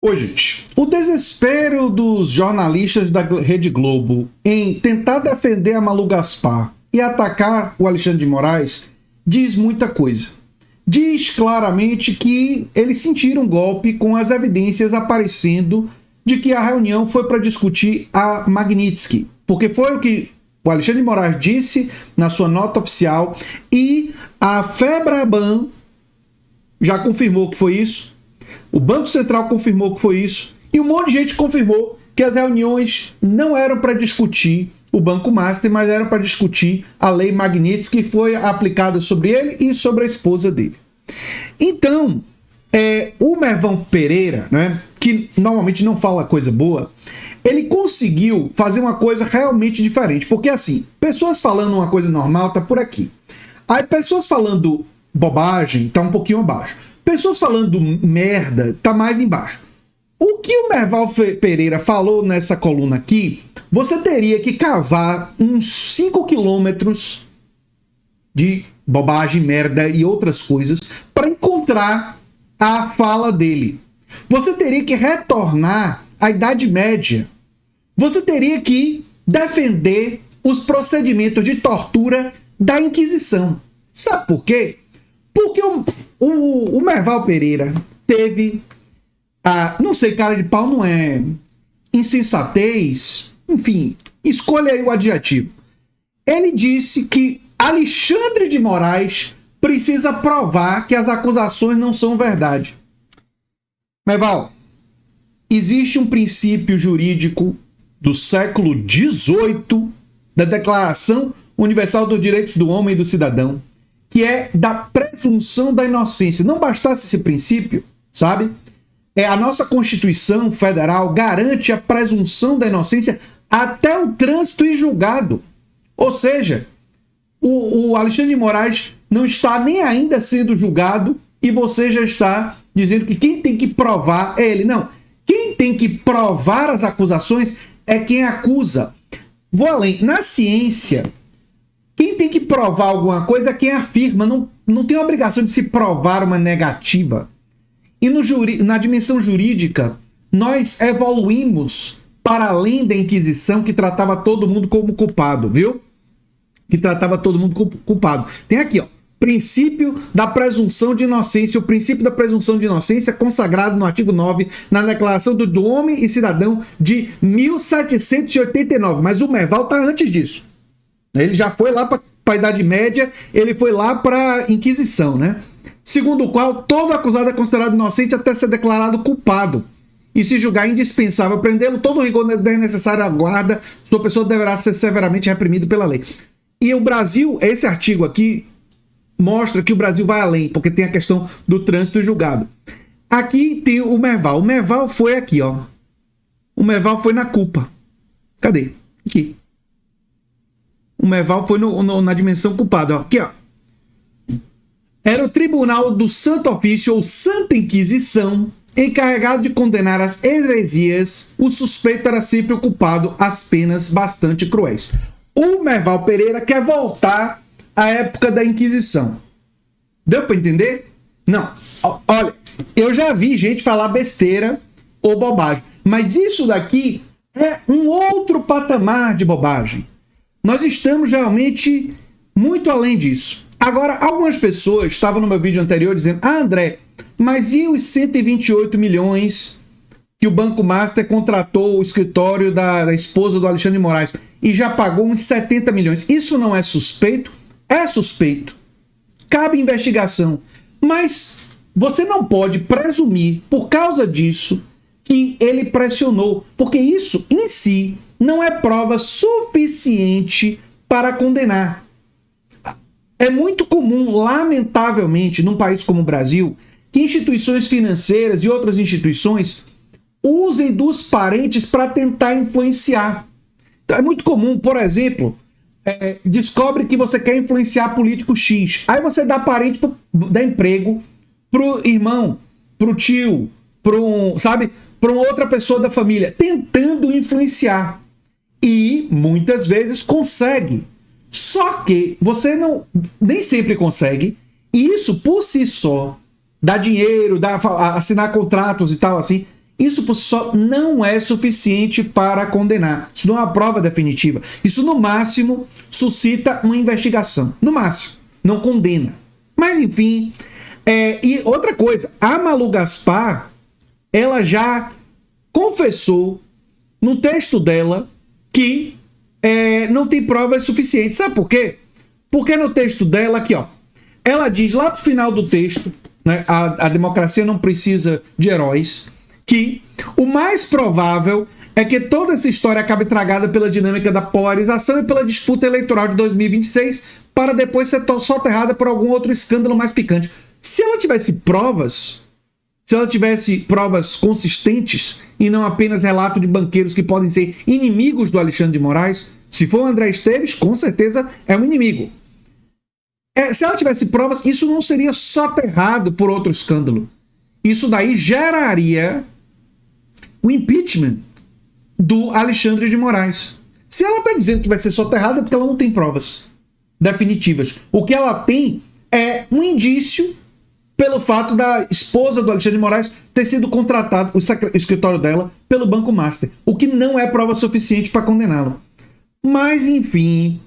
Ô, gente, o desespero dos jornalistas da Rede Globo em tentar defender a Malu Gaspar e atacar o Alexandre de Moraes diz muita coisa. Diz claramente que eles sentiram um golpe com as evidências aparecendo de que a reunião foi para discutir a Magnitsky, porque foi o que o Alexandre de Moraes disse na sua nota oficial e a FEBRABAN já confirmou que foi isso. O Banco Central confirmou que foi isso. E um monte de gente confirmou que as reuniões não eram para discutir o Banco Master, mas eram para discutir a Lei Magnitsky, que foi aplicada sobre ele e sobre a esposa dele. Então, o Mervão Pereira, né, que normalmente não fala coisa boa, ele conseguiu fazer uma coisa realmente diferente. Porque assim, pessoas falando uma coisa normal tá por aqui. Aí pessoas falando bobagem tá um pouquinho abaixo. Pessoas falando merda tá mais embaixo. O que o Merval Pereira falou nessa coluna aqui, você teria que cavar uns 5 quilômetros de bobagem, merda e outras coisas para encontrar a fala dele. Você teria que retornar à Idade Média. Você teria que defender os procedimentos de tortura da Inquisição. Sabe por quê? Porque o Merval Pereira teve não sei, cara de pau não é, insensatez, enfim, escolha aí o adjetivo. Ele disse que Alexandre de Moraes precisa provar que as acusações não são verdade. Merval, existe um princípio jurídico do século XVIII da Declaração Universal dos Direitos do Homem e do Cidadão, que é da presunção da inocência. Não bastasse esse princípio, sabe? A nossa Constituição Federal garante a presunção da inocência até o trânsito e julgado. Ou seja, o Alexandre de Moraes não está nem ainda sendo julgado e você já está dizendo que quem tem que provar é ele. Não, quem tem que provar as acusações é quem acusa. Vou além, na ciência, quem tem que provar alguma coisa é quem afirma, não tem a obrigação de se provar uma negativa. E na dimensão jurídica, nós evoluímos para além da Inquisição, que tratava todo mundo como culpado, viu? Que tratava todo mundo como culpado. Tem aqui, ó, princípio da presunção de inocência. O princípio da presunção de inocência consagrado no artigo 9 na Declaração do Homem e Cidadão de 1789. Mas o Merval está antes disso. Ele já foi lá para a Idade Média, ele foi lá para a Inquisição, né? Segundo o qual todo acusado é considerado inocente até ser declarado culpado. E se julgar indispensável prendê-lo, todo o rigor necessário à guarda, sua pessoa deverá ser severamente reprimido pela lei. E o Brasil, esse artigo aqui, mostra que o Brasil vai além, porque tem a questão do trânsito julgado. Aqui tem o Merval. O Merval foi aqui, ó. O Merval foi na culpa. Cadê? Aqui. O Merval foi na dimensão culpada, ó. Aqui, ó. Era o Tribunal do Santo Ofício, ou Santa Inquisição, encarregado de condenar as heresias. O suspeito era sempre o culpado às penas bastante cruéis. O Merval Pereira quer voltar à época da Inquisição. Deu para entender? Não. Olha, eu já vi gente falar besteira ou bobagem, mas isso daqui é um outro patamar de bobagem. Nós estamos realmente muito além disso. Agora, algumas pessoas estavam no meu vídeo anterior dizendo: André, mas e os 128 milhões que o Banco Master contratou o escritório da esposa do Alexandre de Moraes e já pagou uns 70 milhões? Isso não é suspeito? É suspeito. Cabe investigação. Mas você não pode presumir, por causa disso, que ele pressionou, porque isso em si não é prova suficiente para condenar. É muito comum, lamentavelmente, num país como o Brasil, que instituições financeiras e outras instituições usem dos parentes para tentar influenciar. Então, é muito comum, por exemplo, descobre que você quer influenciar político X. Aí você dá parente, dá emprego pro irmão, pro tio, para outra pessoa da família, tentando influenciar. E muitas vezes consegue. Só que você nem sempre consegue, e isso por si só, dar dinheiro, assinar contratos e tal assim, Isso por si só não é suficiente para condenar. Isso não é uma prova definitiva. Isso, no máximo, suscita uma investigação. No máximo. Não condena. Mas, enfim. E outra coisa. A Malu Gaspar, ela já confessou no texto dela que não tem provas suficientes. Sabe por quê? Porque no texto dela, aqui, ó, ela diz lá pro final do texto, né, a democracia não precisa de heróis, que o mais provável é que toda essa história acabe tragada pela dinâmica da polarização e pela disputa eleitoral de 2026, para depois ser soterrada por algum outro escândalo mais picante. Se ela tivesse provas consistentes e não apenas relato de banqueiros que podem ser inimigos do Alexandre de Moraes, se for o André Esteves, com certeza é um inimigo. Se ela tivesse provas, isso não seria soterrado por outro escândalo. Isso daí geraria o impeachment do Alexandre de Moraes. Se ela está dizendo que vai ser soterrada, é porque ela não tem provas definitivas. O que ela tem é um indício pelo fato da esposa do Alexandre de Moraes ter sido contratado, o escritório dela, pelo Banco Master, o que não é prova suficiente para condená-lo. Mas, enfim,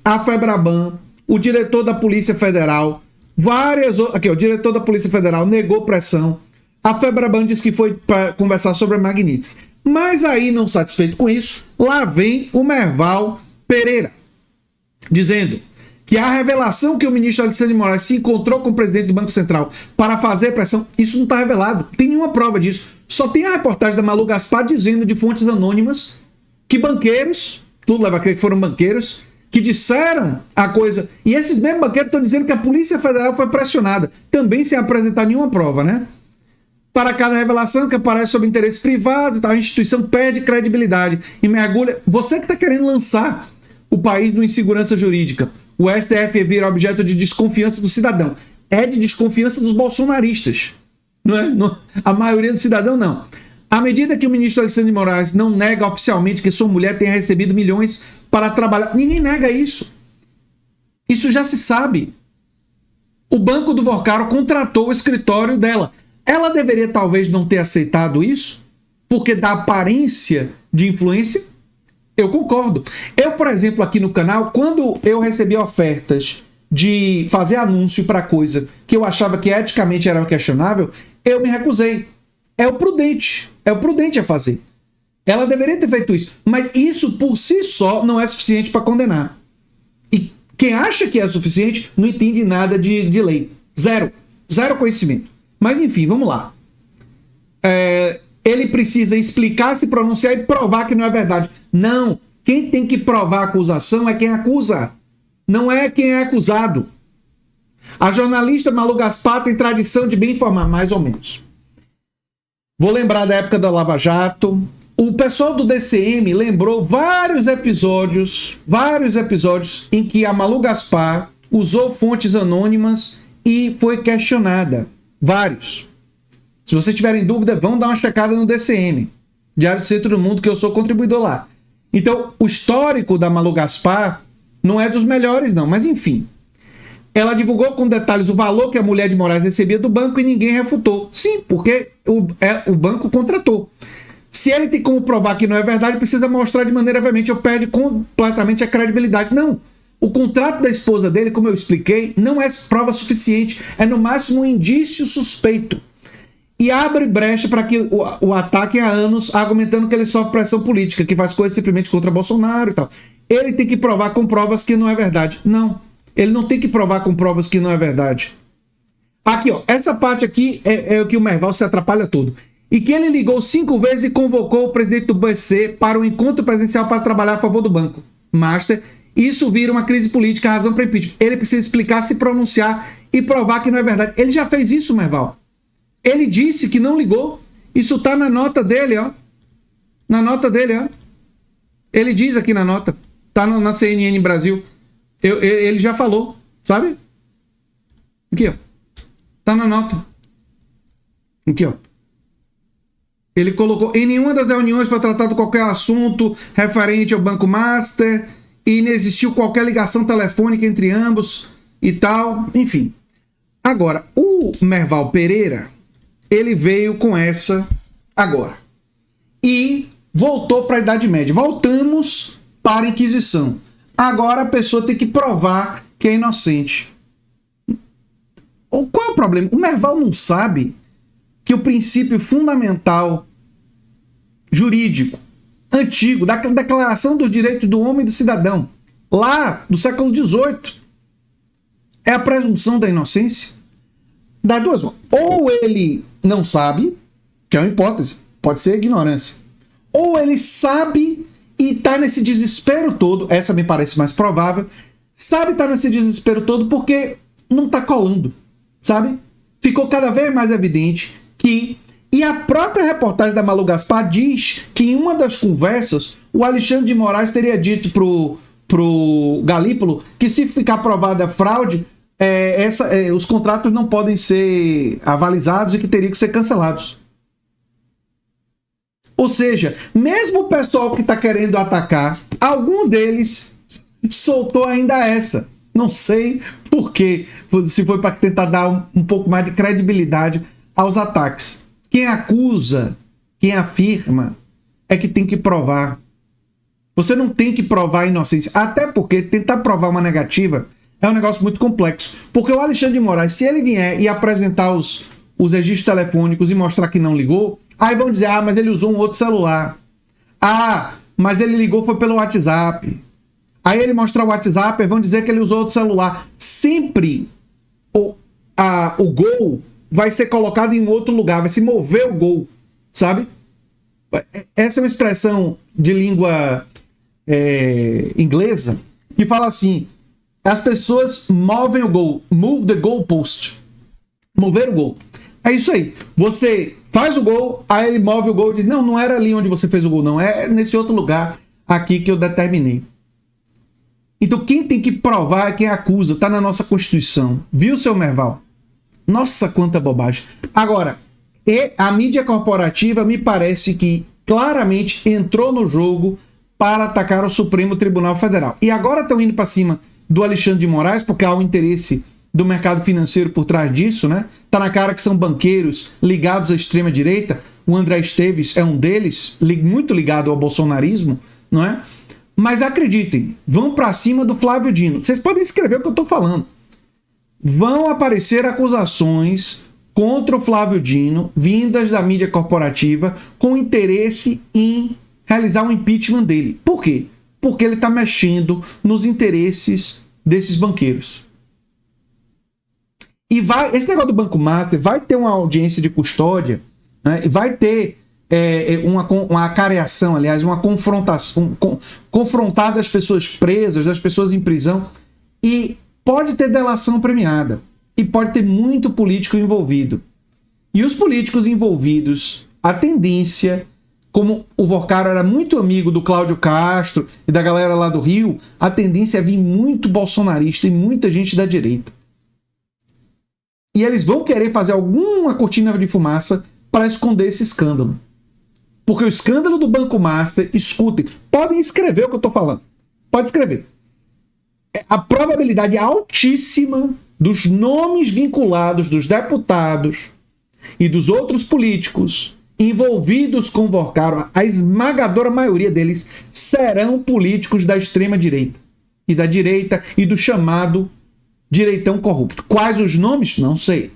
a FEBRABAN, o diretor da Polícia Federal, o diretor da Polícia Federal negou pressão. A FEBRABAN disse que foi para conversar sobre a Magnitsky. Mas aí, não satisfeito com isso, lá vem o Merval Pereira, dizendo que a revelação que o ministro Alexandre de Moraes se encontrou com o presidente do Banco Central para fazer pressão, isso não está revelado, não tem nenhuma prova disso. Só tem a reportagem da Malu Gaspar dizendo de fontes anônimas que banqueiros, tudo leva a crer que foram banqueiros, que disseram a coisa. E esses mesmos banqueiros estão dizendo que a Polícia Federal foi pressionada, também sem apresentar nenhuma prova, né? Para cada revelação que aparece sobre interesses privados, a instituição perde credibilidade e mergulha. Você que está querendo lançar o país numa insegurança jurídica. O STF vira objeto de desconfiança do cidadão. É de desconfiança dos bolsonaristas. Não é? A maioria do cidadão, não. À medida que o ministro Alexandre de Moraes não nega oficialmente que sua mulher tenha recebido milhões para trabalhar, ninguém nega isso. Isso já se sabe. O Banco do Vorcaro contratou o escritório dela. Ela deveria talvez não ter aceitado isso, porque dá aparência de influência. Eu concordo. Eu, por exemplo, aqui no canal, quando eu recebi ofertas de fazer anúncio para coisa que eu achava que eticamente era questionável, eu me recusei. É o prudente a fazer. Ela deveria ter feito isso. Mas isso por si só não é suficiente para condenar. E quem acha que é suficiente não entende nada de lei. Zero conhecimento. Mas enfim, vamos lá. Ele precisa explicar, se pronunciar e provar que não é verdade. Não. Quem tem que provar a acusação é quem acusa. Não é quem é acusado. A jornalista Malu Gaspar tem tradição de bem informar, mais ou menos. Vou lembrar da época da Lava Jato. O pessoal do DCM lembrou vários episódios em que a Malu Gaspar usou fontes anônimas e foi questionada. Vários. Se vocês tiverem dúvida, vão dar uma checada no DCM, Diário do Centro do Mundo, que eu sou contribuidor lá. Então, o histórico da Malu Gaspar não é dos melhores, não, mas enfim. Ela divulgou com detalhes o valor que a mulher de Moraes recebia do banco e ninguém refutou. Sim, porque o banco contratou. Se ele tem como provar que não é verdade, precisa mostrar de maneira veemente ou perde completamente a credibilidade. Não. O contrato da esposa dele, como eu expliquei, não é prova suficiente. É no máximo um indício suspeito. E abre brecha para que o ataquem há anos, argumentando que ele sofre pressão política, que faz coisas simplesmente contra Bolsonaro e tal. Ele tem que provar com provas que não é verdade. Não. Ele não tem que provar com provas que não é verdade. Aqui, ó. Essa parte aqui é o que o Merval se atrapalha todo. E que ele ligou 5 vezes e convocou o presidente do BC para um encontro presencial para trabalhar a favor do Banco Master. Isso vira uma crise política, a razão para impeachment. Ele precisa explicar, se pronunciar e provar que não é verdade. Ele já fez isso, Merval. Ele disse que não ligou. Isso tá na nota dele, ó. Na nota dele, ó. Ele diz aqui na nota. Tá na CNN Brasil. Ele já falou, sabe? Aqui, ó. Tá na nota. Aqui, ó. Ele colocou: em nenhuma das reuniões foi tratado qualquer assunto referente ao Banco Master e não existiu qualquer ligação telefônica entre ambos e tal. Enfim. Agora, o Merval Pereira, ele veio com essa agora. E voltou para a Idade Média. Voltamos para a Inquisição. Agora a pessoa tem que provar que é inocente. Qual é o problema? O Merval não sabe que o princípio fundamental jurídico antigo da Declaração dos Direitos do Homem e do Cidadão, lá do século XVIII, é a presunção da inocência. Das duas, ou ele não sabe, que é uma hipótese, pode ser ignorância, ou ele sabe e está nesse desespero todo, essa me parece mais provável, sabe estar nesse desespero todo porque não está colando, sabe? Ficou cada vez mais evidente que... E a própria reportagem da Malu Gaspar diz que em uma das conversas o Alexandre de Moraes teria dito pro Galípolo que se ficar provada a fraude, os contratos não podem ser avalizados e que teriam que ser cancelados. Ou seja, mesmo o pessoal que está querendo atacar, algum deles soltou ainda essa. Não sei por quê, se foi para tentar dar um pouco mais de credibilidade aos ataques. Quem acusa, quem afirma, é que tem que provar. Você não tem que provar a inocência. Até porque tentar provar uma negativa é um negócio muito complexo. Porque o Alexandre de Moraes, se ele vier e apresentar os registros telefônicos e mostrar que não ligou, aí vão dizer, mas ele usou um outro celular. Mas ele ligou foi pelo WhatsApp. Aí ele mostrar o WhatsApp e vão dizer que ele usou outro celular. Sempre o gol vai ser colocado em outro lugar, vai se mover o gol, sabe? Essa é uma expressão de língua inglesa que fala assim, as pessoas movem o gol, move the goalpost, mover o gol. É isso aí, você faz o gol, aí ele move o gol e diz, não era ali onde você fez o gol, não, é nesse outro lugar aqui que eu determinei. Então quem tem que provar é quem acusa, tá na nossa Constituição, viu, seu Merval? Nossa, quanta bobagem. Agora, a mídia corporativa me parece que claramente entrou no jogo para atacar o Supremo Tribunal Federal. E agora estão indo para cima do Alexandre de Moraes, porque há um interesse do mercado financeiro por trás disso, né? Tá na cara que são banqueiros ligados à extrema-direita. O André Esteves é um deles, muito ligado ao bolsonarismo, não é? Mas acreditem, vão para cima do Flávio Dino. Vocês podem escrever o que eu estou falando. Vão aparecer acusações contra o Flávio Dino, vindas da mídia corporativa, com interesse em realizar um impeachment dele. Por quê? Porque ele está mexendo nos interesses desses banqueiros. E esse negócio do Banco Master vai ter uma audiência de custódia, né? Vai ter uma acareação, aliás, uma confrontação, confrontar das pessoas presas, das pessoas em prisão, e pode ter delação premiada. E pode ter muito político envolvido. E os políticos envolvidos, a tendência, como o Vorcaro era muito amigo do Cláudio Castro e da galera lá do Rio, a tendência é vir muito bolsonarista e muita gente da direita. E eles vão querer fazer alguma cortina de fumaça para esconder esse escândalo. Porque o escândalo do Banco Master, escutem, podem escrever o que eu estou falando. Pode escrever. A probabilidade é altíssima dos nomes vinculados dos deputados e dos outros políticos envolvidos com o Vorcaro, a esmagadora maioria deles serão políticos da extrema-direita. E da direita e do chamado direitão corrupto. Quais os nomes? Não sei.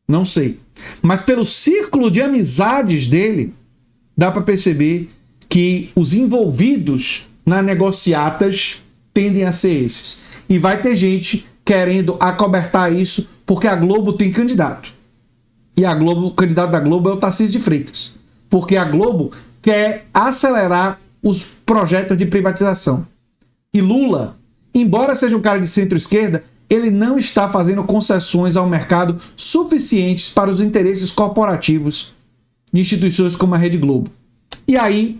Não sei. Mas pelo círculo de amizades dele, dá para perceber que os envolvidos nas negociatas tendem a ser esses. E vai ter gente querendo acobertar isso porque a Globo tem candidato. E o candidato da Globo é o Tarcísio de Freitas. Porque a Globo quer acelerar os projetos de privatização. E Lula, embora seja um cara de centro-esquerda, ele não está fazendo concessões ao mercado suficientes para os interesses corporativos de instituições como a Rede Globo. E aí,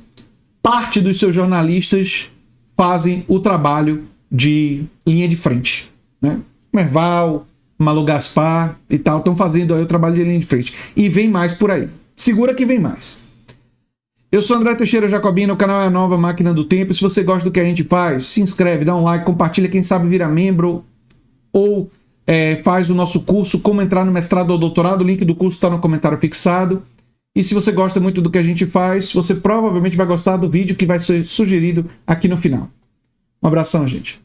parte dos seus jornalistas fazem o trabalho de linha de frente, né? Merval, Malu Gaspar e tal, estão fazendo aí o trabalho de linha de frente. E vem mais por aí. Segura que vem mais. Eu sou André Teixeira Jacobino, o canal é a Nova Máquina do Tempo. Se você gosta do que a gente faz, se inscreve, dá um like, compartilha, quem sabe vira membro ou faz o nosso curso Como Entrar no Mestrado ou Doutorado. O link do curso está no comentário fixado. E se você gosta muito do que a gente faz, você provavelmente vai gostar do vídeo que vai ser sugerido aqui no final. Um abração, gente.